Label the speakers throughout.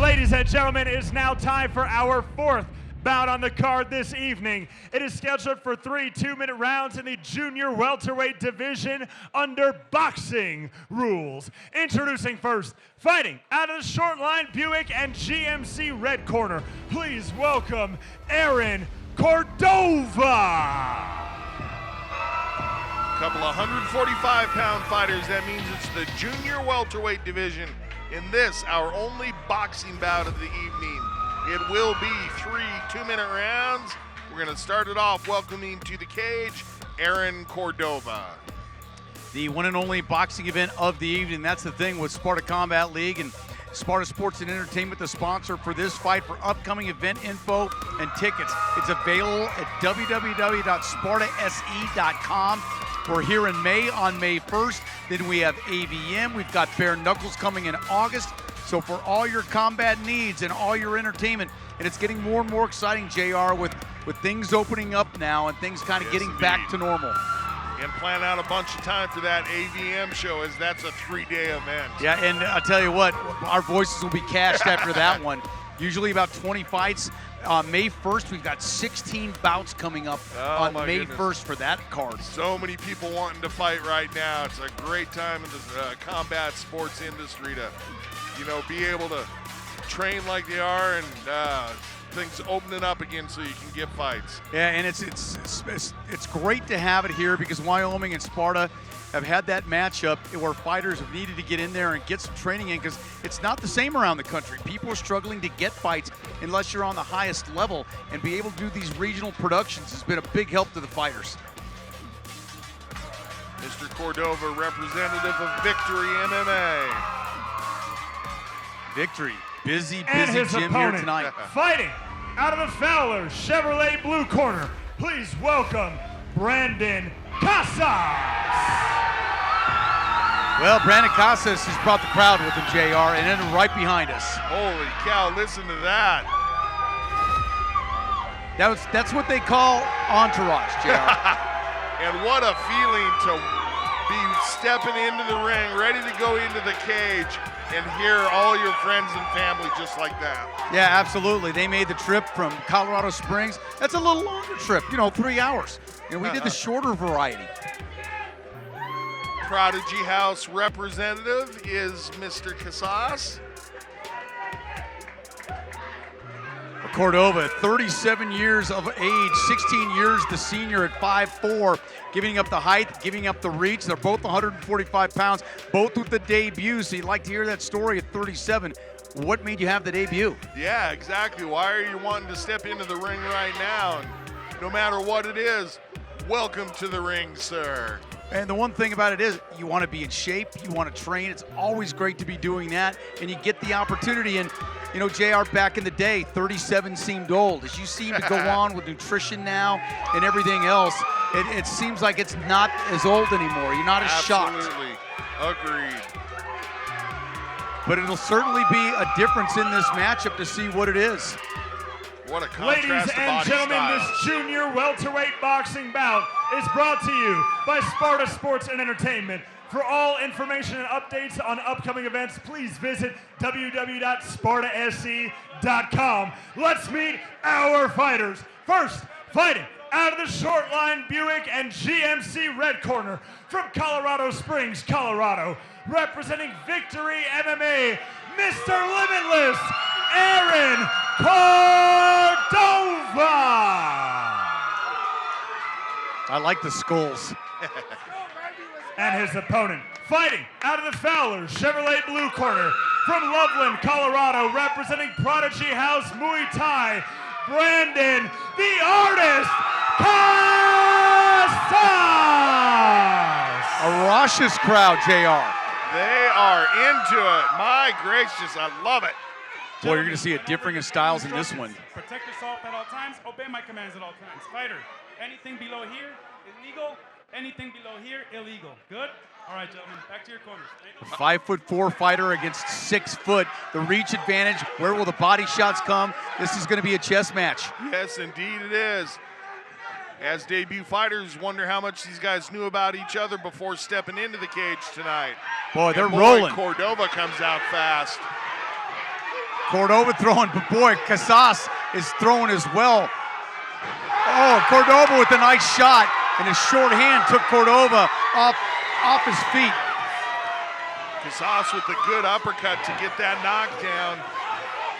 Speaker 1: Ladies and gentlemen, it is now time for our fourth bout on the card this evening. It is scheduled for 3 2-minute rounds in the junior welterweight division under boxing rules. Introducing first, fighting out of the short line, Buick and GMC red corner. Please welcome Aaron Cordova.
Speaker 2: Couple of 145-pound fighters. That means it's the junior welterweight division in this, our only boxing bout of the evening. It will be 3 2-minute rounds. We're going to start it off welcoming to the cage, Aaron Cordova.
Speaker 3: The one and only boxing event of the evening. That's the thing with Sparta Combat League and Sparta Sports and Entertainment, the sponsor for this fight. For upcoming event info and tickets, it's available at www.spartase.com. We're here in May, on May 1st. Then we have AVM. We've got Bare Knuckles coming in August. So for all your combat needs and all your entertainment, and it's getting more and more exciting, JR, with things opening up now and things kind of getting back to normal.
Speaker 2: And plan out a bunch of time for that AVM show, as that's a 3-day event.
Speaker 3: Yeah, and I'll tell you what, our voices will be cashed after that one. Usually about 20 fights. May 1st, we've got 16 bouts coming up on May 1st for that card.
Speaker 2: So many people wanting to fight right now. It's a great time in the combat sports industry to, be able to train like they are, and things opening up again so you can get fights.
Speaker 3: Yeah, and it's great to have it here because Wyoming and Sparta have had that matchup where fighters have needed to get in there and get some training in, because it's not the same around the country. People are struggling to get fights unless you're on the highest level, and be able to do these regional productions has been a big help to the fighters.
Speaker 2: Mr. Cordova, representative of Victory MMA.
Speaker 3: Victory. Busy
Speaker 1: and his
Speaker 3: gym
Speaker 1: opponent,
Speaker 3: here tonight.
Speaker 1: Fighting out of the Fowler Chevrolet blue corner, please welcome Brandon Casas.
Speaker 3: Well, Brandon Casas has brought the crowd with him, JR, and then right behind us.
Speaker 2: Holy cow, listen to that.
Speaker 3: That's what they call entourage, JR.
Speaker 2: And what a feeling to be stepping into the ring, ready to go into the cage, and hear all your friends and family just like that.
Speaker 3: Yeah, absolutely. They made the trip from Colorado Springs. That's a little longer trip, 3 hours. We did the shorter variety.
Speaker 2: Prodigy House representative is Mr. Casas.
Speaker 3: Cordova, 37 years of age, 16 years the senior at 5'4", giving up the height, giving up the reach. They're both 145 pounds, both with the debut. So you'd like to hear that story at 37. What made you have the debut?
Speaker 2: Yeah, exactly. Why are you wanting to step into the ring right now? And no matter what it is, welcome to the ring, sir.
Speaker 3: And the one thing about it is you want to be in shape, you want to train. It's always great to be doing that, and you get the opportunity. And, JR, back in the day, 37 seemed old. As you seem to go on with nutrition now and everything else, it seems like it's not as old anymore. You're not as shocked.
Speaker 2: Absolutely. Agreed.
Speaker 3: But it'll certainly be a difference in this matchup to see what it is.
Speaker 2: What a contrast.
Speaker 1: Ladies and gentlemen, this junior welterweight boxing bout is brought to you by Sparta Sports and Entertainment. For all information and updates on upcoming events, please visit www.spartase.com. Let's meet our fighters. First, fighting out of the short line, Buick and GMC red corner from Colorado Springs, Colorado, representing Victory MMA, Mr. Limitless, Aaron Cordova.
Speaker 3: I like the skulls.
Speaker 1: And his opponent, fighting out of the Fowler Chevrolet blue corner from Loveland, Colorado, representing Prodigy House Muay Thai, Brandon the Artist Casas.
Speaker 3: A raucous crowd, JR.
Speaker 2: They are into it. My gracious, I love it.
Speaker 3: Boy, you're going to see a differing of styles in this one.
Speaker 4: Protect yourself at all times. Obey my commands at all times. Fighter, anything below here, illegal. Anything below here, illegal. Good? All right, gentlemen, back to your corners.
Speaker 3: 5'4" fighter against 6 foot. The reach advantage. Where will the body shots come? This is going to be a chess match.
Speaker 2: Yes, indeed it is. As debut fighters, wonder how much these guys knew about each other before stepping into the cage tonight.
Speaker 3: Boy, they're rolling.
Speaker 2: Cordova comes out fast.
Speaker 3: Cordova throwing, but boy, Casas is throwing as well. Oh, Cordova with a nice shot, and his short hand took Cordova off his feet.
Speaker 2: Casas with a good uppercut to get that knockdown.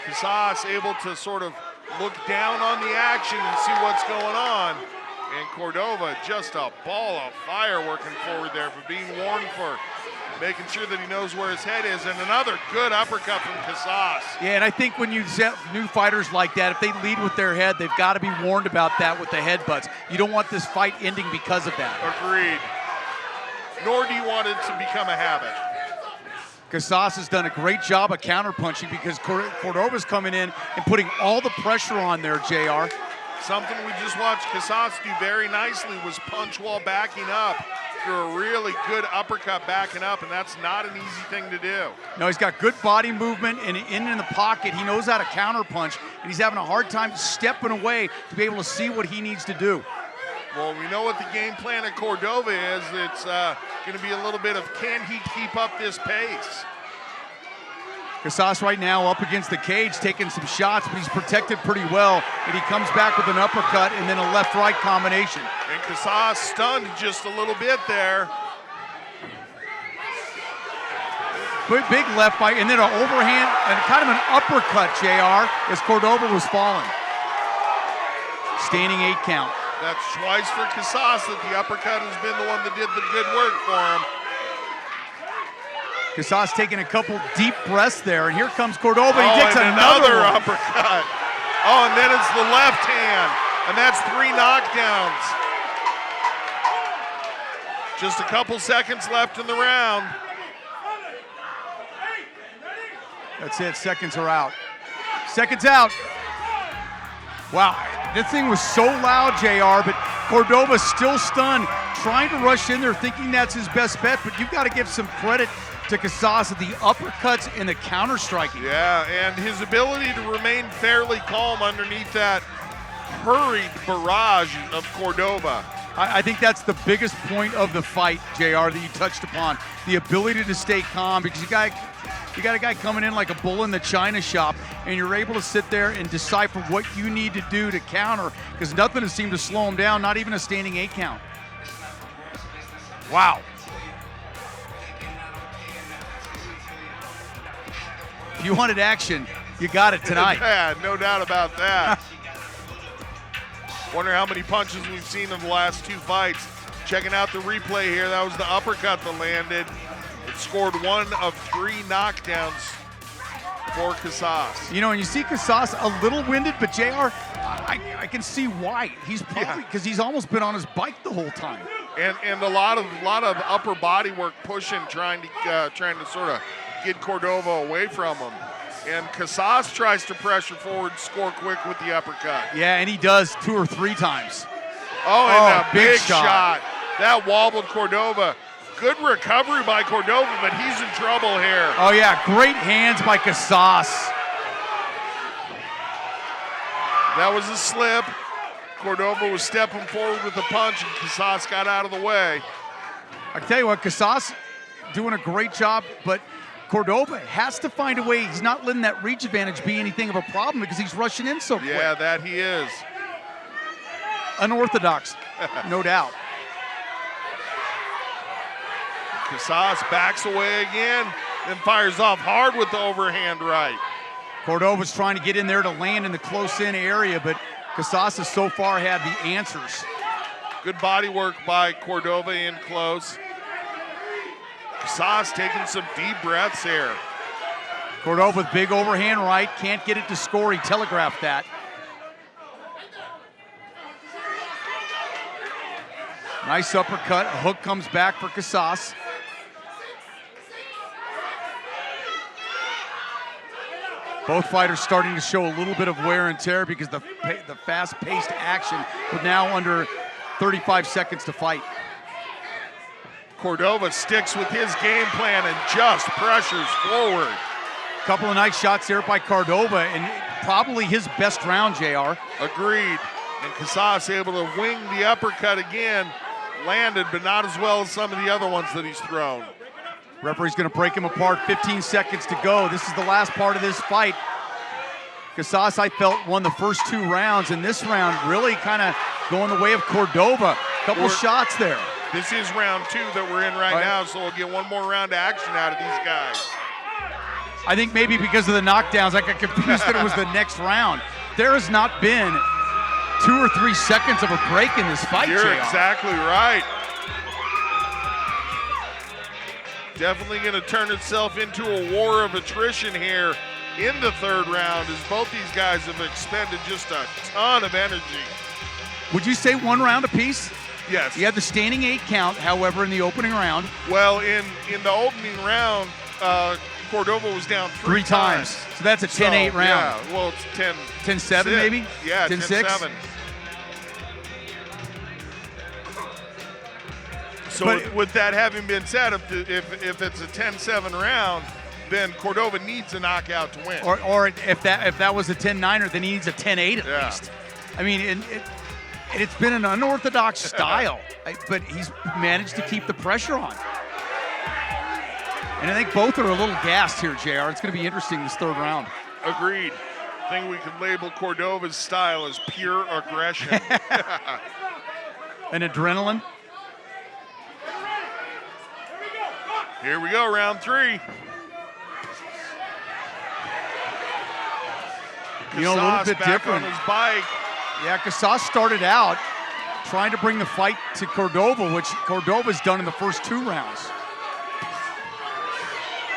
Speaker 2: Casas able to sort of look down on the action and see what's going on. And Cordova just a ball of fire working forward there, but being warned for making sure that he knows where his head is. And another good uppercut from Casas.
Speaker 3: Yeah, and I think when you set new fighters like that, if they lead with their head, they've got to be warned about that with the headbutts. You don't want this fight ending because of that.
Speaker 2: Agreed. Nor do you want it to become a habit.
Speaker 3: Casas has done a great job of counterpunching because Cordova's coming in and putting all the pressure on there, JR.
Speaker 2: Something we just watched Casas do very nicely was punch while backing up through a really good uppercut backing up, and that's not an easy thing to do.
Speaker 3: No, he's got good body movement and in the pocket. He knows how to counterpunch, and he's having a hard time stepping away to be able to see what he needs to do.
Speaker 2: Well, we know what the game plan at Cordova is. It's going to be a little bit of can he keep up this pace?
Speaker 3: Casas right now up against the cage, taking some shots, but he's protected pretty well. And he comes back with an uppercut and then a left-right combination.
Speaker 2: And Casas stunned just a little bit there.
Speaker 3: Big left bite, and then an overhand and kind of an uppercut, JR, as Cordova was falling. Standing 8 count.
Speaker 2: That's twice for Casas that the uppercut has been the one that did the good work for him.
Speaker 3: Casas taking a couple deep breaths there, and here comes Cordova. He gets
Speaker 2: and
Speaker 3: another
Speaker 2: uppercut. Oh, and then it's the left hand, and that's 3 knockdowns. Just a couple seconds left in the round.
Speaker 3: That's it, seconds are out. Seconds out. Wow, this thing was so loud, JR, but Cordova's still stunned, trying to rush in there, thinking that's his best bet, but you've got to give some credit to Casas, the uppercuts and the counter striking.
Speaker 2: Yeah, and his ability to remain fairly calm underneath that hurried barrage of Cordova.
Speaker 3: I think that's the biggest point of the fight, JR, that you touched upon. The ability to stay calm, because you got a guy coming in like a bull in the china shop, and you're able to sit there and decipher what you need to do to counter, because nothing has seemed to slow him down, not even a standing 8 count. Wow. If you wanted action, you got it tonight.
Speaker 2: Yeah, no doubt about that. Wonder how many punches we've seen in the last 2 fights. Checking out the replay here, that was the uppercut that landed. It scored 1 of 3 knockdowns for Casas.
Speaker 3: You know, and you see Casas a little winded, but JR, I can see why. He's probably, because he's almost been on his bike the whole time.
Speaker 2: And a lot of upper body work pushing, trying to sort of get Cordova away from him. And Casas tries to pressure forward, score quick with the uppercut.
Speaker 3: Yeah, and he does 2 or 3 times.
Speaker 2: Oh, and a big shot. That wobbled Cordova. Good recovery by Cordova, but he's in trouble here.
Speaker 3: Oh yeah, great hands by Casas.
Speaker 2: That was a slip. Cordova was stepping forward with a punch, and Casas got out of the way.
Speaker 3: I tell you what, Casas doing a great job, but Cordova has to find a way. He's not letting that reach advantage be anything of a problem because he's rushing in so quick.
Speaker 2: Yeah, that he is.
Speaker 3: Unorthodox, no doubt.
Speaker 2: Casas backs away again, then fires off hard with the overhand right.
Speaker 3: Cordova's trying to get in there to land in the close-in area, but Casas has so far had the answers.
Speaker 2: Good body work by Cordova in close. Casas taking some deep breaths here.
Speaker 3: Cordova with big overhand right, can't get it to score. He telegraphed that. Nice uppercut, a hook comes back for Casas. Both fighters starting to show a little bit of wear and tear because the fast-paced action, but now under 35 seconds to fight.
Speaker 2: Cordova sticks with his game plan and just pressures forward.
Speaker 3: Couple of nice shots there by Cordova, and probably his best round, JR.
Speaker 2: Agreed. And Casas able to wing the uppercut again. Landed, but not as well as some of the other ones that he's thrown.
Speaker 3: Referee's going to break him apart. 15 seconds to go. This is the last part of this fight. Casas, I felt, won the first 2 rounds, and this round really kind of going the way of Cordova. Couple shots there.
Speaker 2: This is round 2 that we're in right now, so we'll get one more round of action out of these guys.
Speaker 3: I think maybe because of the knockdowns, I got confused that it was the next round. There has not been 2 or 3 seconds of a break in this fight,
Speaker 2: You're
Speaker 3: JR.
Speaker 2: exactly right. Definitely going to turn itself into a war of attrition here in the 3rd round, as both these guys have expended just a ton of energy.
Speaker 3: Would you say 1 round apiece?
Speaker 2: Yes.
Speaker 3: You had the standing 8 count, however, in the opening round.
Speaker 2: Well, in the opening round, Cordova was down 3
Speaker 3: times. So that's a 10-8 round.
Speaker 2: Yeah, well, it's
Speaker 3: 10-7 maybe?
Speaker 2: Yeah,
Speaker 3: 10-6?
Speaker 2: So
Speaker 3: But-
Speaker 2: with that having been said, if it's a 10-7 round, then Cordova needs a knockout to win.
Speaker 3: Or if that was a 10-9er, then he needs a 10-8 at
Speaker 2: Yeah.
Speaker 3: least. I mean, it's been an unorthodox style, but he's managed to keep the pressure on. And I think both are a little gassed here, JR. It's going to be interesting this 3rd round.
Speaker 2: Agreed. I think we could label Cordova's style as pure aggression.
Speaker 3: And adrenaline.
Speaker 2: Here we go, round 3.
Speaker 3: You know, a little
Speaker 2: Casas
Speaker 3: bit
Speaker 2: back
Speaker 3: different.
Speaker 2: on his bike.
Speaker 3: Yeah, Casas started out trying to bring the fight to Cordova, which Cordova's done in the first 2 rounds.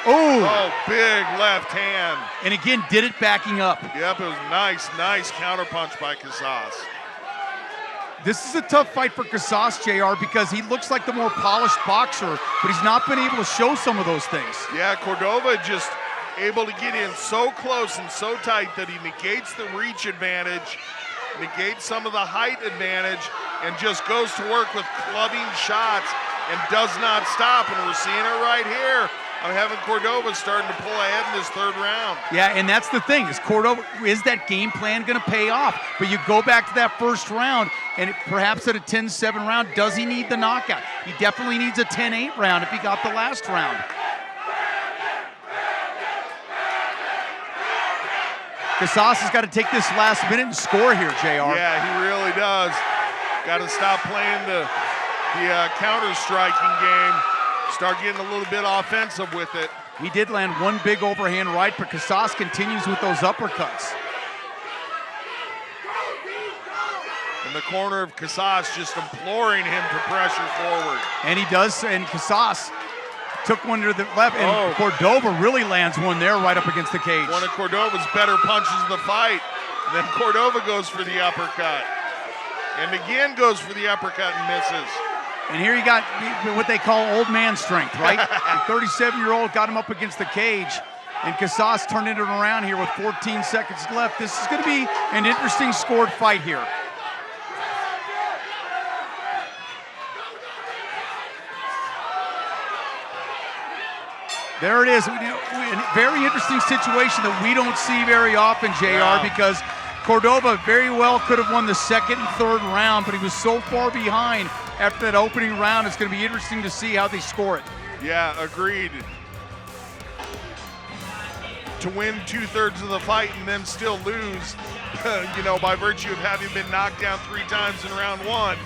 Speaker 2: Oh, big left hand.
Speaker 3: And again, did it backing up.
Speaker 2: Yep, it was nice counterpunch by Casas.
Speaker 3: This is a tough fight for Casas, JR, because he looks like the more polished boxer, but he's not been able to show some of those things.
Speaker 2: Yeah, Cordova just able to get in so close and so tight that he negates the reach advantage, negates some of the height advantage, and just goes to work with clubbing shots and does not stop. And we're seeing it right here. I'm having Cordova starting to pull ahead in this 3rd round.
Speaker 3: Yeah, and that's the thing, is Cordova, is that game plan going to pay off? But you go back to that 1st round, and perhaps at a 10-7 round, does he need the knockout? He definitely needs a 10-8 round if he got the last round. Casas has got to take this last minute and score here, JR.
Speaker 2: Yeah, he really does. Got to stop playing the counter-striking game. Start getting a little bit offensive with it.
Speaker 3: He did land 1 big overhand right, but Casas continues with those uppercuts.
Speaker 2: In the corner of Casas, just imploring him to pressure forward.
Speaker 3: And he does, and Casas took one to the left, and Cordova really lands one there right up against the cage.
Speaker 2: One of Cordova's better punches of the fight. And then Cordova goes for the uppercut. And again goes for the uppercut and misses.
Speaker 3: And here you got what they call old man strength, right? The 37-year-old got him up against the cage, and Casas turned it around here with 14 seconds left. This is going to be an interesting scored fight here. There it is. A very interesting situation that we don't see very often, JR, because Cordova very well could have won the 2nd and 3rd round, but he was so far behind after that opening round. It's going to be interesting to see how they score it.
Speaker 2: Yeah, agreed. To win 2/3 of the fight and then still lose, by virtue of having been knocked down 3 times in round 1.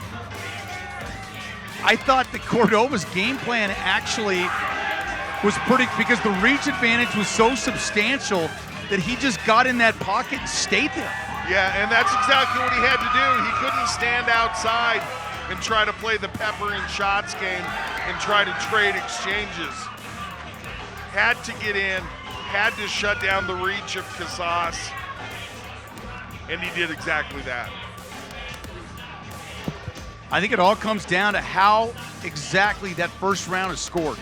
Speaker 3: I thought that Cordova's game plan actually was pretty, because the reach advantage was so substantial that he just got in that pocket and stayed there.
Speaker 2: Yeah, and that's exactly what he had to do. He couldn't stand outside and try to play the pepper and shots game and try to trade exchanges. Had to get in, had to shut down the reach of Casas, and he did exactly that.
Speaker 3: I think it all comes down to how exactly that 1st round is scored.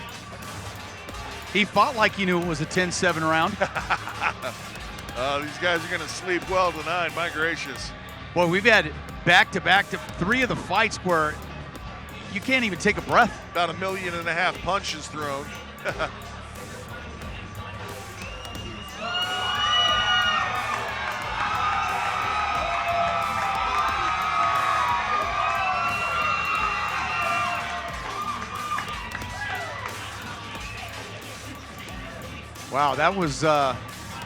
Speaker 3: He fought like he knew it was a 10-7 round.
Speaker 2: These guys are going to sleep well tonight, my gracious.
Speaker 3: Boy, we've had back-to-back to 3 of the fights where you can't even take a breath.
Speaker 2: About 1.5 million punches thrown.
Speaker 3: Wow, that was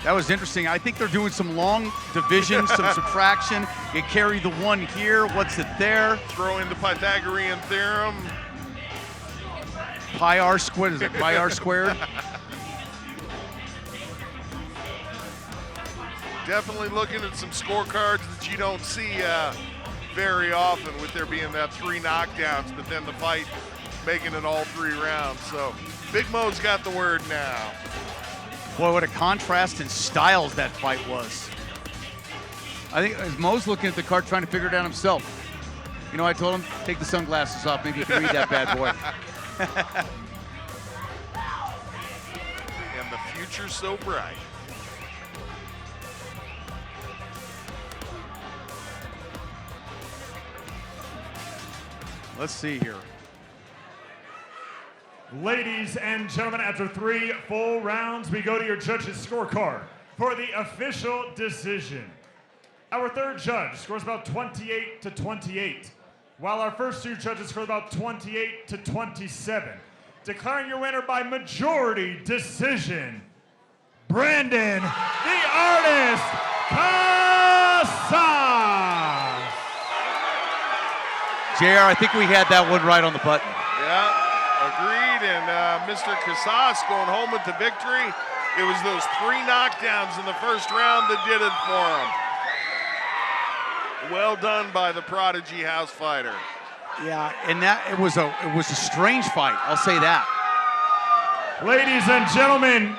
Speaker 3: That was interesting. I think they're doing some long division, some subtraction. You carry the 1 here. What's it there?
Speaker 2: Throw in the Pythagorean theorem.
Speaker 3: Pi r squared. Is it pi r squared?
Speaker 2: Definitely looking at some scorecards that you don't see very often, with there being that 3 knockdowns, but then the fight making it all 3 rounds. So Big Mo's got the word now.
Speaker 3: Boy, what a contrast in styles that fight was. I think as Mo's looking at the card, trying to figure it out himself. You know, I told him, take the sunglasses off. Maybe you can read that bad boy.
Speaker 2: And the future's so bright.
Speaker 3: Let's see here.
Speaker 1: Ladies and gentlemen, after 3 full rounds, we go to your judges' scorecard for the official decision. Our third judge scores about 28 to 28, while our first 2 judges score about 28 to 27. Declaring your winner by majority decision, Brandon, the Artist, Casas.
Speaker 3: JR, I think we had that one right on the button.
Speaker 2: Yeah, agreed. And Mr. Casas going home with the victory. It was those 3 knockdowns in the first round that did it for him. Well done by the Prodigy House fighter.
Speaker 3: Yeah, and that it was a strange fight. I'll say that.
Speaker 1: Ladies and gentlemen,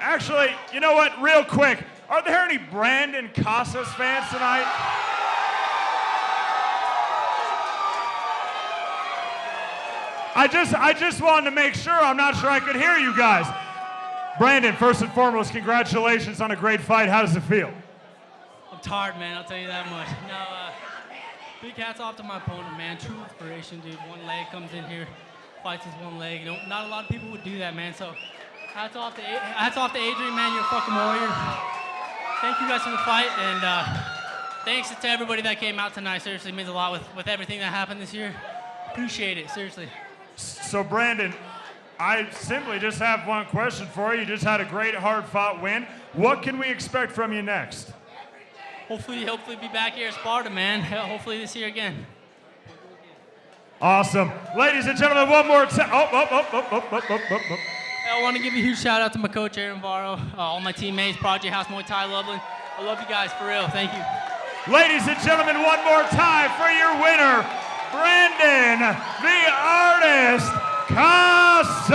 Speaker 1: actually, you know what, real quick, are there any Brandon Casas fans tonight? I just wanted to make sure. I'm not sure I could hear you guys. Brandon, first and foremost, congratulations on a great fight. How does it feel?
Speaker 5: I'm tired, man. I'll tell you that much. No, big hats off to my opponent, man. True inspiration, dude. 1 leg comes in here, fights his 1 leg. You know, not a lot of people would do that, man. So, hats off to Adrian, man. You're a fucking warrior. Thank you guys for the fight, and thanks to everybody that came out tonight. Seriously, it means a lot with everything that happened this year. Appreciate it, seriously.
Speaker 1: So, Brandon, I simply just have one question for you. You just had a great, hard-fought win. What can we expect from you next?
Speaker 5: Hopefully be back here at Sparta, man. Hopefully this year again.
Speaker 1: Awesome. Ladies and gentlemen, one more time.
Speaker 5: I want to give a huge shout out to my coach, Aaron Varro, all my teammates, Project House Muay Thai Loveland. I love you guys, for real. Thank you.
Speaker 1: Ladies and gentlemen, one more time for your winner, Brandon, the Artist, Casas.